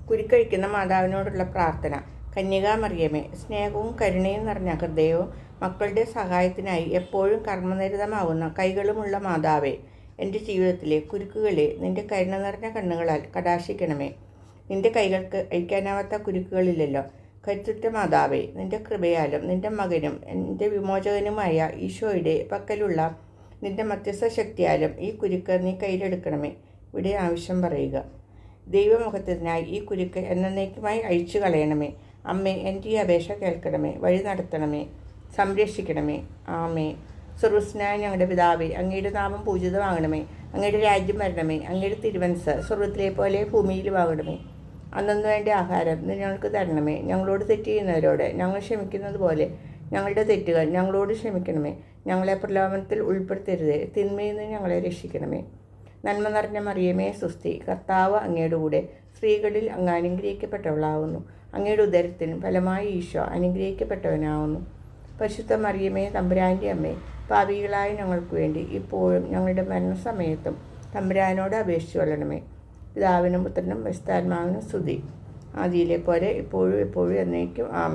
കുരുക്കഴിക്കുന്ന മാതാവിനോടുള്ള പ്രാർത്ഥന. കന്യകാമറിയമേ, സ്നേഹവും കരുണയും നിറഞ്ഞ ഹൃദയവും മക്കളുടെ സഹായത്തിനായി എപ്പോഴും കർമ്മനിരതമാവുന്ന കൈകളുമുള്ള മാതാവേ, എൻ്റെ ജീവിതത്തിലെ കുരുക്കുകളെ നിൻ്റെ കരുണ നിറഞ്ഞ കണ്ണുകളാൽ കടാക്ഷിക്കണമേ. നിൻ്റെ കൈകൾക്ക് അഴിക്കാനാവാത്ത കുരുക്കുകളില്ലല്ലോ. കരുത്തുറ്റ മാതാവേ, നിൻ്റെ കൃപയാലും നിൻ്റെ മകനും എൻ്റെ വിമോചകനുമായ ഈശോയുടെ പക്കലുള്ള നിൻ്റെ മധ്യസ്ഥ ശക്തിയാലും ഈ കുരുക്ക് നീ കയ്യിലെടുക്കണമേ. ഇവിടെ ആവശ്യം പറയുക. ദൈവമുഖത്തിനായി ഈ കുരുക്ക് എന്നേക്കുമായി അഴിച്ചു കളയണമേ. അമ്മേ, എൻ്റെ ഈ അപേക്ഷ കേൾക്കണമേ, വഴി നടത്തണമേ, സംരക്ഷിക്കണമേ. ആമേ. സ്വർഗസ്നായ ഞങ്ങളുടെ പിതാവേ, അങ്ങയുടെ നാമം പൂജിതമാകണമേ. അങ്ങയുടെ രാജ്യം വരണമേ. അങ്ങയുടെ തിരുമനസ്സ് സ്വർഗത്തിലെ പോലെ ഭൂമിയിലുമാകണമേ. അന്നു വേണ്ട ആഹാരം ഇന്ന് ഞങ്ങൾക്ക് തരണമേ. ഞങ്ങളോട് തെറ്റ് ചെയ്യുന്നവരോട് ഞങ്ങൾ ക്ഷമിക്കുന്നത് പോലെ ഞങ്ങളുടെ തെറ്റുകൾ ഞങ്ങളോട് ക്ഷമിക്കണമേ. ഞങ്ങളെ പ്രലോഭനത്തിൽ ഉൾപ്പെടുത്തരുതേ, തിന്മയിൽ നിന്ന് ഞങ്ങളെ രക്ഷിക്കണമേ. നന്മ നിറഞ്ഞ മറിയമേ, സുസ്തി, കർത്താവ് അങ്ങയുടെ കൂടെ സ്ത്രീകളിൽ അങ്ങ് അനുഗ്രഹിക്കപ്പെട്ടവളാവുന്നു. അങ്ങയുടെ ഉദരത്തിന് ഫലമായി ഈശോ അനുഗ്രഹിക്കപ്പെട്ടവനാവുന്നു. പരിശുദ്ധ മറിയമേ, തമ്പുരാൻ്റെ അമ്മേ, പാപികളായ ഞങ്ങൾക്ക് വേണ്ടി ഇപ്പോഴും ഞങ്ങളുടെ മരണസമയത്തും തമ്പുരാനോട് അപേക്ഷിച്ചു കൊള്ളണമേ. പിതാവിനും പുത്രനും പരിശുദ്ധാത്മാവിനും സ്തുതി, ആദിയിലെ പോലെ ഇപ്പോഴും എപ്പോഴും എന്നേക്കും. ആമേൻ.